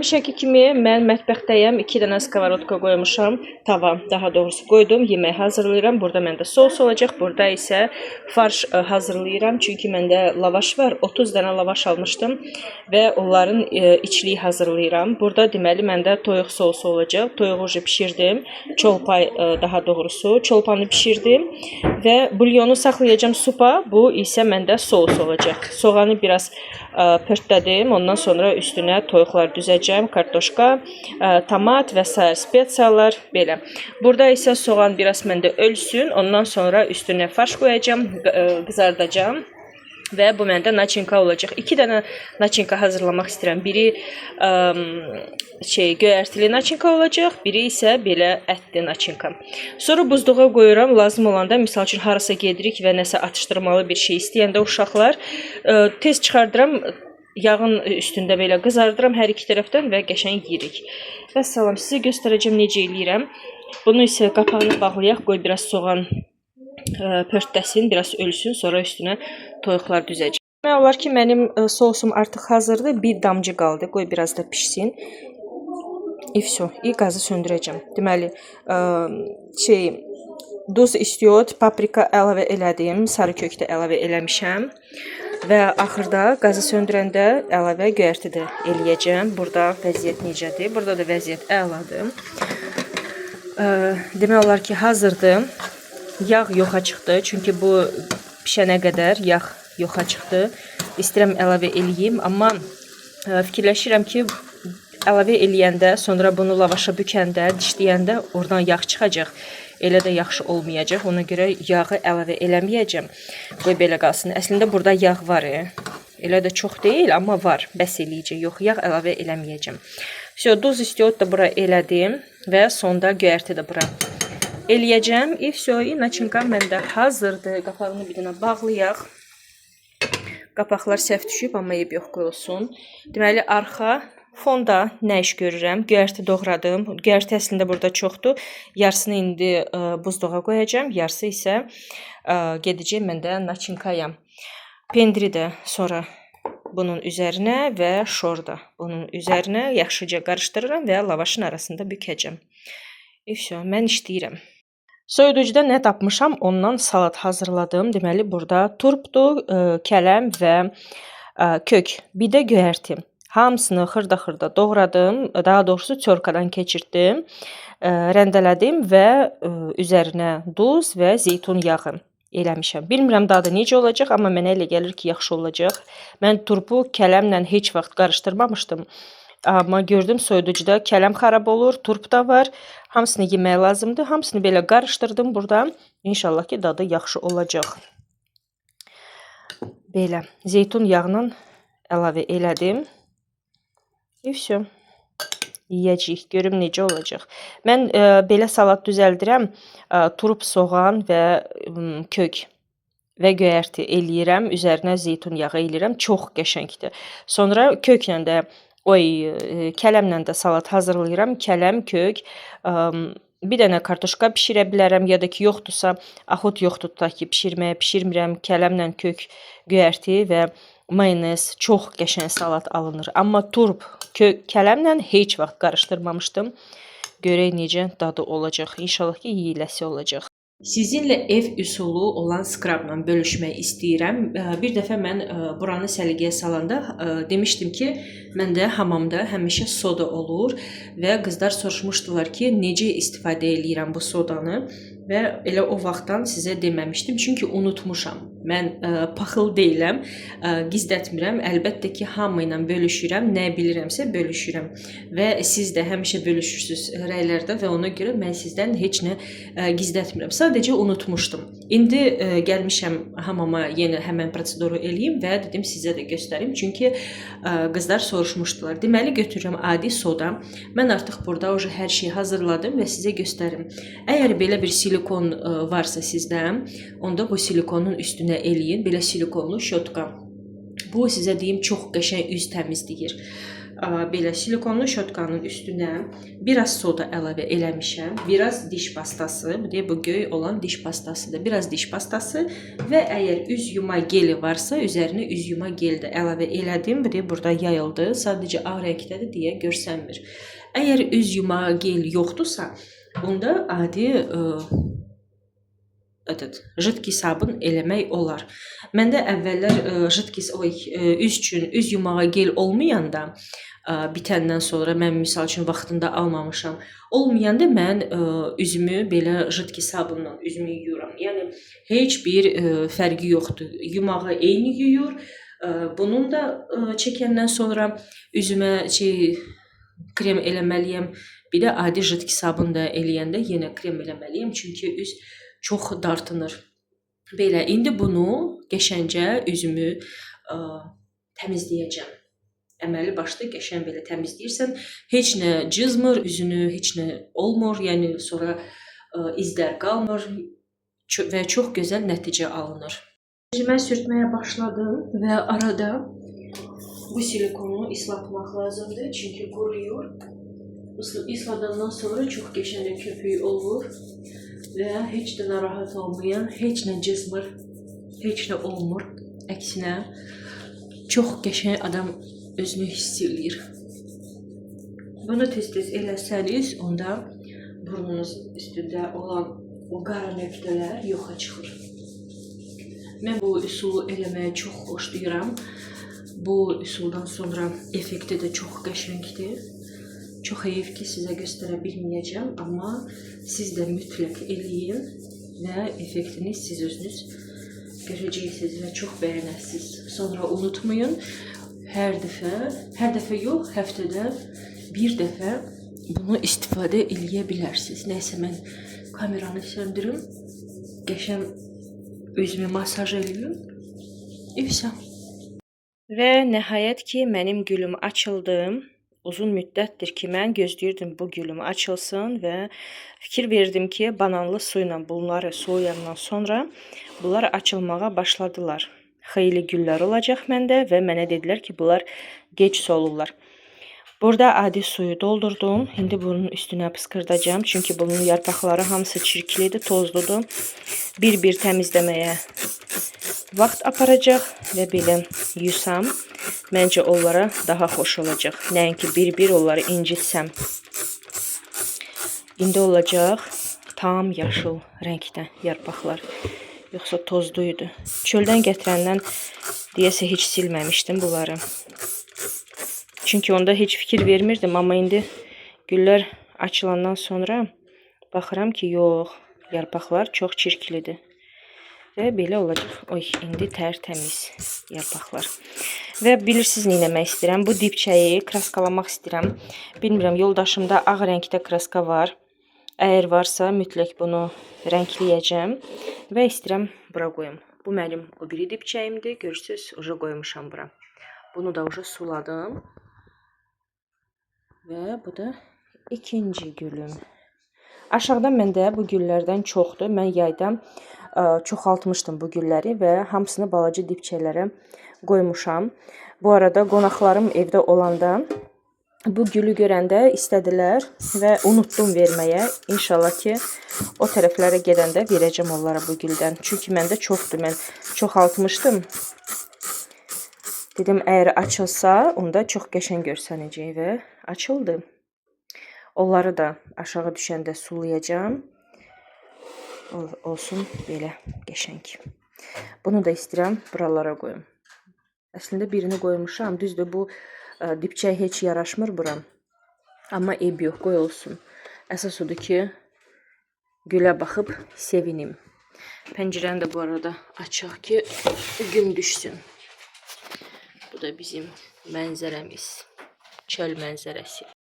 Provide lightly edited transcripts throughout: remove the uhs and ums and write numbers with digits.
Həmişəki kimi mən mətbəxdəyəm. 2 dənə skavarodka qoymuşam. Tava, daha doğrusu qoydum. Yemək hazırlayıram. Burada məndə sos olacaq. Burada isə farş hazırlayıram. Çünki məndə lavaş var. 30 dənə lavaş almışdım və onların içliyi hazırlayıram. Burada deməli məndə toyuq sosu olacaq. Toyuğu bişirdim. Çolpay daha doğrusu. Çolpanı bişirdim və bulyonu saxlayacağım supa. Bu isə məndə sos olacaq. Soğanı biraz pörtlədim. Ondan sonra üstünə toyuqlar düzəcəm. Kartoşka, tomat və sair spesiyalar belə. Burada isə soğan biraz məndə ölsün. Ondan sonra üstünə farş qoyacağam, qızardacağam. Və bu məndə načinka olacaq. 2 dənə načinka hazırlamaq istəyirəm. Biri göyərtili načinka olacaq, biri isə belə ətli načinka. Sonra buzluğa qoyuram. Lazım olanda, misal üçün harasa gedirik və nəsə atışdırmalı bir şey istəyəndə uşaqlar tez çıxardıram. Yağın üstündə belə qızardıram hər iki tərəfdən və qəşəng yeyirik. Vəssalam, sizə göstərəcəm necə eləyirəm. Bunu isə qapağını bağlayaq, qoy biraz soğan pörtləsin, biraz ölsün, sonra üstünə toyuqlar düzəcəm. Demək olar ki, mənim sosum artıq hazırdır. Bir damcı qaldı, qoy biraz da pişsin. Qazı söndürəcəm. Deməli, duz istiot, paprika əlavə elədim, sarı kök də əlavə eləmişəm. Və axırda qazı söndürəndə əlavə göyərti də eləyəcəm. Burada vəziyyət necədir? Burada da vəziyyət əladır. Demək olar ki, hazırdır. Yağ yoxa çıxdı. Çünki bu pişənə qədər yağ yoxa çıxdı. İstəyirəm əlavə eləyim. Amma fikirləşirəm ki, əlavə eləyəndə, sonra bunu lavaşa bükəndə, dişləyəndə oradan yağ çıxacaq. Elə də yaxşı olmayacaq. Ona görə yağı əlavə eləməyəcəm. Qoy belə qalsın. Əslində burada yağ var. Elə də çox deyil, amma var. Bəs eləyəcək. Yox, yağ əlavə eləməyəcəm. Duz istiot da bura elədim və sonda göyərti də bura eləyəcəm. Načinka məndə hazırdır. Qapağını bir dənə bağlayaq. Qapaqlar səhv düşüb, amma eyb yox, qoyulsun. Deməli, arxa fonda nə iş görürəm? Göyərti doğradım. Göyərti əslində burada çoxdur. Yarısını indi buzluğa qoyacağım. Yarısı isə gedəcək məndə naçinkaya. Pendiri də sonra bunun üzərinə və şor da bunun üzərinə yaxşıca qarışdırıram və lavaşın arasında bükəcəm. Mən işləyirəm. Soyuducuda nə tapmışam? Ondan salat hazırladım. Deməli, burada turpdur, kələm və kök. Bir də göyərti. Hamısını xırda-xırda doğradım. Daha doğrusu çorkadan keçirtdim. Rəndələdim və üzərinə duz və zeytun yağı eləmişəm. Bilmirəm dadı necə olacaq, amma mənə elə gəlir ki, yaxşı olacaq. Mən turpu kələmlə heç vaxt qarışdırmamışdım. Amma gördüm soyuducuda kələm xarab olur, turp da var. Hamısını yemək lazımdır. Hamısını belə qarışdırdım burada. İnşallah ki, dadı yaxşı olacaq. Belə zeytun yağını əlavə elədim. Yiyəcəyik, görüm necə olacaq. Mən belə salat düzəldirəm. Turp, soğan və kök və göyərti eləyirəm. Üzərinə zeytun yağı eləyirəm. Çox qəşəngdir. Sonra köklə də, kələmlə də salat hazırlayıram. Kələm, kök, bir dənə kartoşka bişirə bilərəm. Ya da ki, yoxdursa, axot yoxdur tutaq ki, pişirmirəm. Kələmlə kök, göyərti və mayonez, çox qəşəng salat alınır. Amma turp, kələmlə heç vaxt qarışdırmamışdım. Görək necə dadı olacaq. İnşallah ki, yeyiləsi olacaq. Sizinlə ev üsulu olan skrabla bölüşmək istəyirəm. Bir dəfə mən buranı səliqəyə salanda demişdim ki, məndə hamamda həmişə soda olur və qızlar soruşmuşdular ki, necə istifadə edirəm bu sodanı və elə o vaxtdan sizə deməmişdim, çünki unutmuşam. Mən paxıl deyiləm, gizlətmirəm. Əlbəttə ki, hamı ilə bölüşürəm, nə bilirəmsə bölüşürəm və siz də həmişə bölüşürsünüz rəylərdə və ona görə mən sizdən heç nə gizlətmirəm. Sadəcə unutmuşdum. İndi gəlmişəm hamama yenə həmən proseduru eləyim və dedim sizə də göstərim. Çünki qızlar soruşmuşdular. Deməli, götürürəm adi soda. Mən artıq burada hər şeyi hazırladım və sizə göstərim. Əgər belə bir silikon varsa sizdə, onda bu silikonun üstünə eləyin. Belə silikonlu şotka. Bu sizə deyim çox qəşəng üz təmizləyir. belə silikonlu şotkanın üstünə biraz soda əlavə eləmişəm. Biraz diş pastası, bu göy olan diş pastasıdır. Biraz diş pastası və əgər üz yuma geli varsa, üzərinə üz yuma gel də əlavə elədim. Burada yayıldı. Sadəcə ağ rəngdədir deyə görsənmir. Əgər üz yuma gel yoxdursa, onda adi jidki sabun eləmək olar. Məndə əvvəllər üz üçün üz yumağa gel olmayanda, bitəndən sonra mən misal üçün vaxtında almamışam. Olmayanda mən üzümü belə jidki sabunla üzümü yuyuram. Yəni heç bir fərqi yoxdur. Yumağı eyni yuyur. Bunun da çəkəndən sonra üzümə krem eləməliyəm. Bir də adi jidki sabun da eləyəndə yenə krem eləməliyəm, çünki üz çox dartınır. Belə, indi bunu qəşəngcə üzümü təmizləyəcəm. Əməli başda qəşəng belə təmizləyirsən, heç nə cızmır, üzünü heç nə olmur, yəni sonra izlər qalmır və çox gözəl nəticə alınır. Üzümə sürtməyə başladım və arada bu silikonu islatmaq lazımdır, çünki quruyur. İsladandan sonra çox qəşəng köpüyü olur. Və heç də narahat olmayan, heç nə cızmır, heç nə olmur. Əksinə, çox qəşəng adam özünü hiss edir. Bunu tez-tez eləsəniz, onda burnunuz üstündə olan o qara nöqtələr yoxa çıxır. Mən bu üsulu eləməyi çox xoşlayıram. Bu üsuldan sonra effekti də çox qəşəngdir. Çox heyif ki, sizə göstərə bilməyəcəm, amma siz də mütləq eləyin və effektini siz özünüz görəcəksiniz və çox bəyənəsiniz. Sonra unutmayın, hər dəfə yox, həftədə bir dəfə bunu istifadə eləyə bilərsiniz. Nəysə, mən kameranı söndürüm, qəşəng özümü masaj eləyim. Və nəhayət ki, mənim gülüm açıldı. Uzun müddətdir ki, mən gözləyirdim bu gülüm açılsın və fikir verdim ki, bananlı su ilə bunları soğuyandan sonra bunlar açılmağa başladılar. Xeyli güllər olacaq məndə və mənə dedilər ki, bunlar gec solurlar. Burada adi suyu doldurdum. İndi bunun üstünə pıskırdacağım, çünki bunun yarpaqları hamısı çirklidir, tozludur. Bir-bir təmizləməyə vaxt aparacaq və belə yusam. Məncə onlara daha xoş olacaq. Nəinki bir-bir onları incitsəm. İndi olacaq tam yaşıl rəngdə yarpaqlar. Yoxsa tozluydu. Çöldən gətirəndən deyəsə heç silməmişdim bunları. Çünki onda heç fikir vermirdim, amma indi güllər açılandan sonra baxıram ki, yox, yarpaqlar çox çirklidir. Və belə olacaq. İndi tərtəmiz yarpaqlar. Və bilirsiniz, nə eləmək istəyirəm? Bu dibçəyi kraskalamaq istəyirəm. Bilmirəm, yoldaşımda ağ rəngdə kraska var. Əgər varsa, mütləq bunu rəngləyəcəm və istəyirəm bura qoyum. Bu mənim o biri dibçəyimdir. Görürsünüz, uca qoymuşam bura. Bunu da uca suladım. Və bu da ikinci gülüm. Aşağıdan məndə bu güllərdən çoxdur. Mən yayda çoxaltmışdım bu gülləri və hamısını balaca dibçələrə qoymuşam. Bu arada qonaqlarım evdə olanda bu gülü görəndə istədilər və unutdum verməyə. İnşallah ki, o tərəflərə gedəndə verəcəm onlara bu güldən. Çünki məndə çoxdur. Mən çoxaltmışdım. Dedim, əgər açılsa, onda çox qəşəng görsənəcək və açıldı. Onları da aşağı düşəndə sulayacağım. Olsun belə qəşəng. Bunu da istəyirəm buralara qoyum. Əslində birini qoymuşam. Düzdür, bu dibçək heç yaraşmır bura. Amma eyb yox, qoy olsun. Əsas odur ki, gülə baxıb sevinim. Pəncərəni də bu arada açaq ki, gün düşsün. Bu da bizim mənzərəmiz. Çöl mənzərəsi.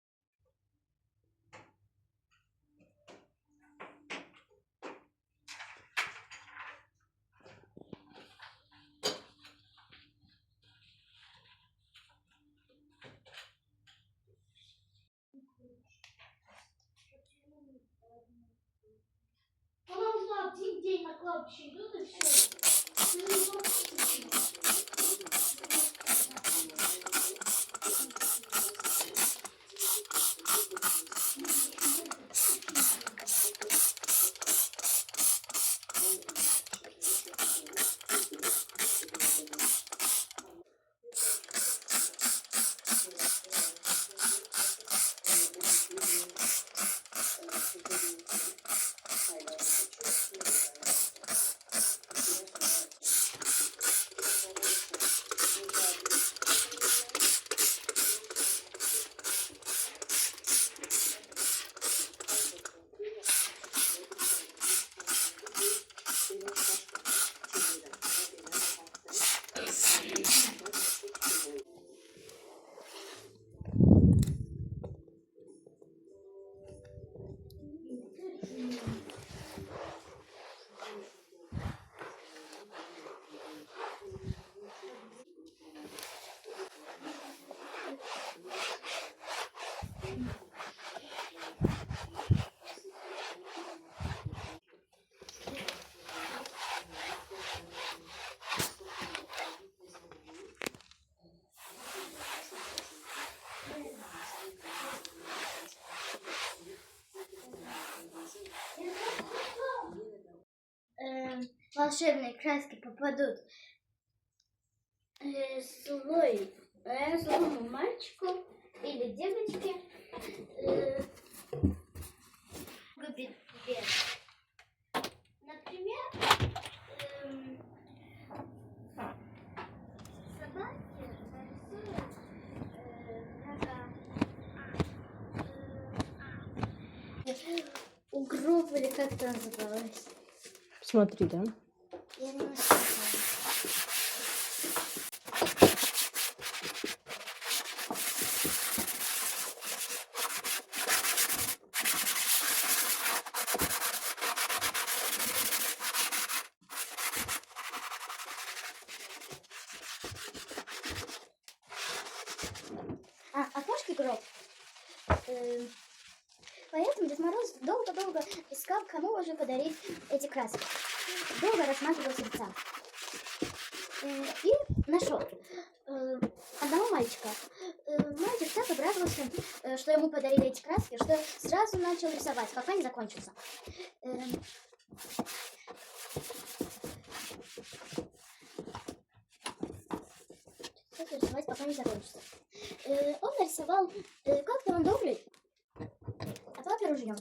Волшебные краски попадут злому мальчику или девочке в беде. Например, собаки нарисуют угров или как это называлось. Смотри, да? Я не знаю. Окошки гроб. Поэтому Дед Мороз долго-долго искал, кому уже подарить эти краски. Долго рассматривал сердца. И нашел одного мальчика. Мальчик так обрадовался, что ему подарили эти краски, что сразу начал рисовать, пока не закончился. Рисовать, пока не закончится. Он нарисовал, как-то он добрый, а папе ружьем.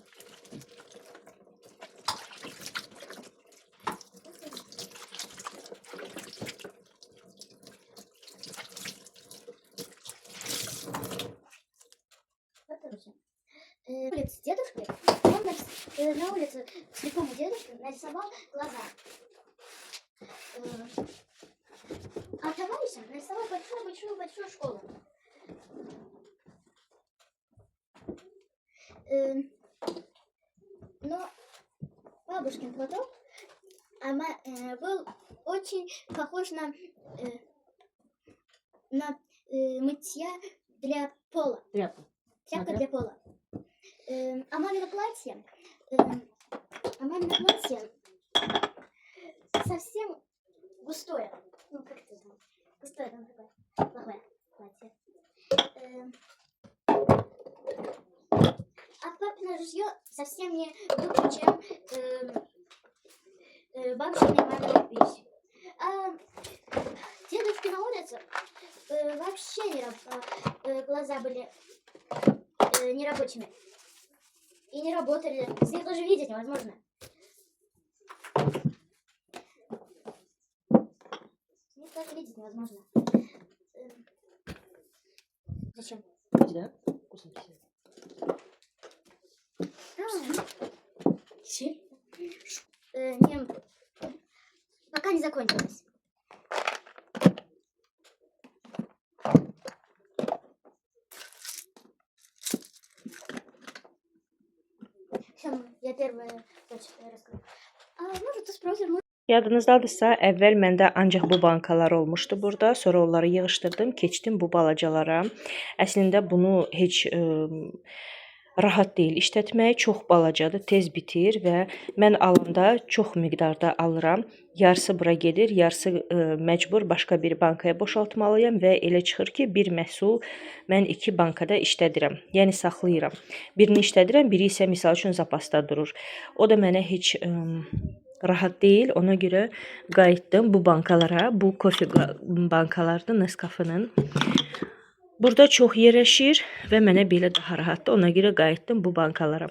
Улице дедушки, он на улице слепому дедушке нарисовал глаза. А товарищам нарисовал большую школу. Но бабушкин платок был очень похож на мытья для пола. Тряпка для пола. А мамино платье совсем густое. Ну, как это там? Густое, там такое плохое платье. А папино ружье совсем не лучше, чем бабушкина и мамина вещь. А дедушки на улице вообще глаза были нерабочими. И не работали. С них даже видеть невозможно. С них даже видеть невозможно. Зачем? Да? Вкусно. Пока не закончилось. Все, я первая расскажу. Может, ты спросишь, Yadınızdadısa, əvvəl məndə ancaq bu bankalar olmuşdu burada. Sonra onları yığışdırdım, keçdim bu balacalara. Əslində bunu heç rahat deyil işlətmək, çox balacadır, tez bitir və mən alanda çox miqdarda alıram. Yarısı bura gedir, yarısı məcbur başqa bir bankaya boşaltmalıyam və elə çıxır ki, bir məhsul mən 2 bankada işlədirəm. Yəni saxlayıram. Birini işlədirəm, biri isə misal üçün zapasda durur. O da mənə heç rahat değil. Ona göre qayıtdım bu bankalara. Bu kofe bankalardır Nescafe'nin. Burada çox yerləşir və mənə belə daha rahatdır. Ona görə qayıtdım bu bankalara.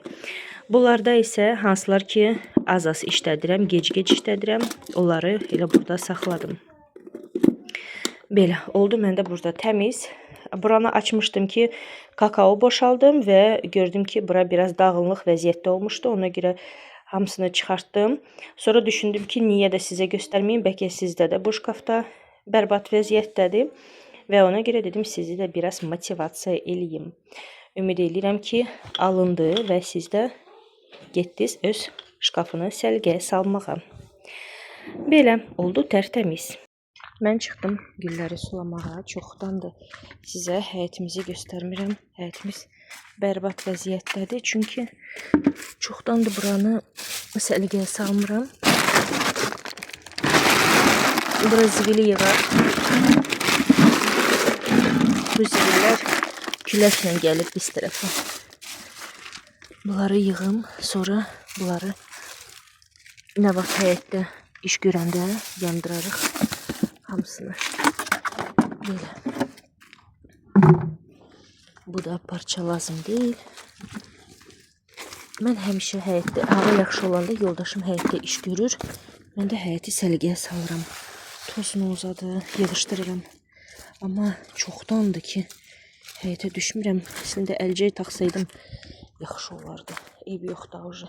Bunlarda isə hansılar ki az işlədirəm, gec işlədirəm, onları elə burada saxladım. Belə oldu məndə burada təmiz. Buranı açmışdım ki kakao boşaldım və gördüm ki bura biraz dağınlıq vəziyyətdə olmuşdu. Ona görə hamısını çıxartdım. Sonra düşündüm ki, niyə də sizə göstərməyim, bəlkə sizdə də bu şkafda bərbad vəziyyətdədir. Və ona görə dedim, sizi də biraz motivasiya eləyim. Ümid edirəm ki, alındı və siz də getdiniz öz şkafını səliqəyə salmağa. Belə oldu, tərtəmiz. Mən çıxdım gülləri sulamağa. Çoxdandır sizə həyətimizi göstərmirəm. Həyətimiz bərbad vəziyyətdədir. Çünki çoxdandır buranı səliqəyə salmıram. Bura zibili yığar. Bu zibillər küləklə gəlib biz tərəfə. Bunları yığım, sonra bunları nə vaxt həyətdə iş görəndə yandırarıq hamısını. Belə. Bu da parça lazım deyil. Mən həmişə həyətdə, hava yaxşı olanda yoldaşım həyətdə iş görür. Mən də həyəti səliqəyə salıram. Tozunu uzadı, yığışdırıram. Amma çoxdandır ki, həyətə düşmürəm. Əslində əlcək taxsaydım yaxşı olardı. Ev yoxdur ucu.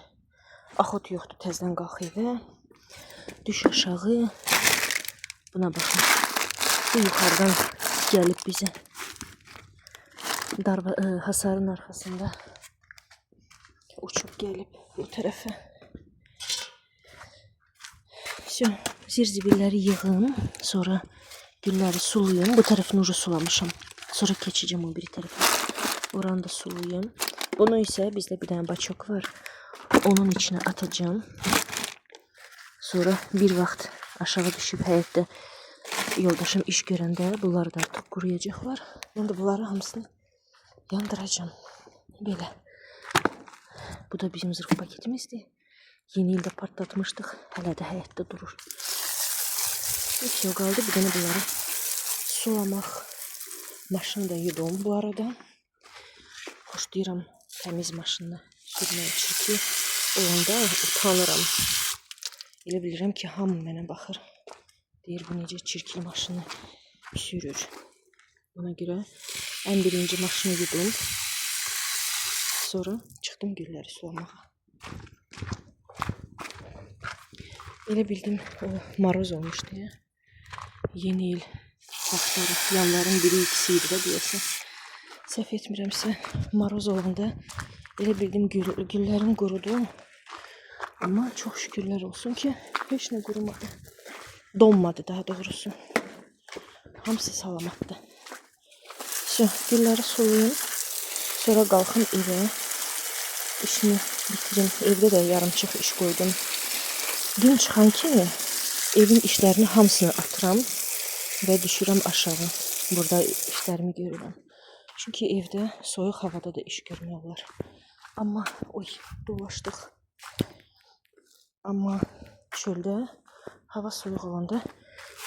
Axot yoxdur, təzdən qalx evə. Düş aşağı. Buna baxın. Bu yuxarıdan gəlib bizə. Hasarın arxasında uçub gəlib bu tərəfə. Zirzibilləri yığım. Sonra gülləri sulayım. Bu tərəfini ucu sulamışam. Sonra keçəcəm o biri tərəfə. Oranı da sulayım. Bunu isə bizdə bir dənə baçok var. Onun içine atacağım. Sonra bir vaxt aşağı düşüb həyətdə yoldaşım iş görəndə bunlar da artıq quruyacaqlar. Mən də bunları hamısını yandıracağım. Belə. Bu da bizim zırh paketimizdir. Yeni ildə partlatmışdıq. Hələ də həyətdə durur. Bir şey qaldı. Bir dənə bunları sulamaq. Maşını da yudum bu arada. Xoşlayıram təmiz maşını sürməyə, çünki olanda utanıram. Elə bilirəm ki, hamı mənə baxır. Deyir, bu necə çirkin maşını sürür. Ona görə ən birinci maşını yudum. Sonra çıxdım gülləri sulamağa. Elə bildim, o maroz olmuşdu ya. Yeni il vaxtları, yanların biri ikisi idi də deyəsən. Səhv etmirəmsə, maroz olanda elə bildim güllərim qurudu. Amma çox şükürlər olsun ki, heç nə qurumadı. Donmadı daha doğrusu. Hamısı salamatdır. Gülləri sulayım. Sonra qalxım evə. İşimi bitirim. Evdə də yarımçıq iş qoydum. Gün çıxan kimi evin işlərini hamısını atıram və düşürəm aşağı. Burada işlərimi görürəm. Çünki evdə soyuq havada da iş görmək olar. Amma dolaşdıq. Amma çöldə hava soyuq olanda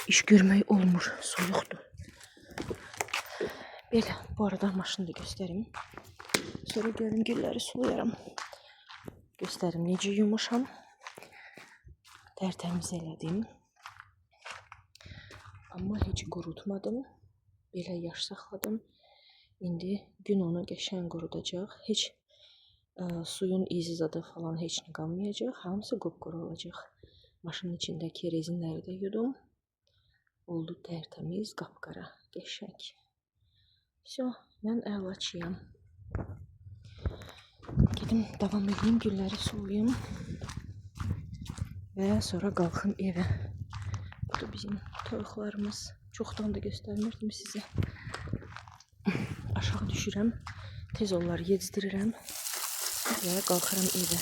iş görmək olmur, soyuqdur. Belə, bu arada maşını da göstərim. Sonra gəlin gülləri sulayaram. Göstərim necə yumuşam. Tərtəmiz elədim. Amma heç qurutmadım. Belə yaş saxladım. İndi gün onu qəşəng qurudacaq. Heç suyun izi zadı falan heç nə qalmayacaq. Hamısı qupquru olacaq. Maşının içindəki rezinləri də yudum. Oldu tərtəmiz, qapqara, qəşəng. Mən əlaçıyam. Gedim davam edeyim, gülləri sulayım. Və sonra qalxım evə. Bu da bizim toyuqlarımız. Çoxdan da göstərmirdim sizə. Aşağı düşürəm. Tez onları yedizdirirəm. Və qalxıram evə.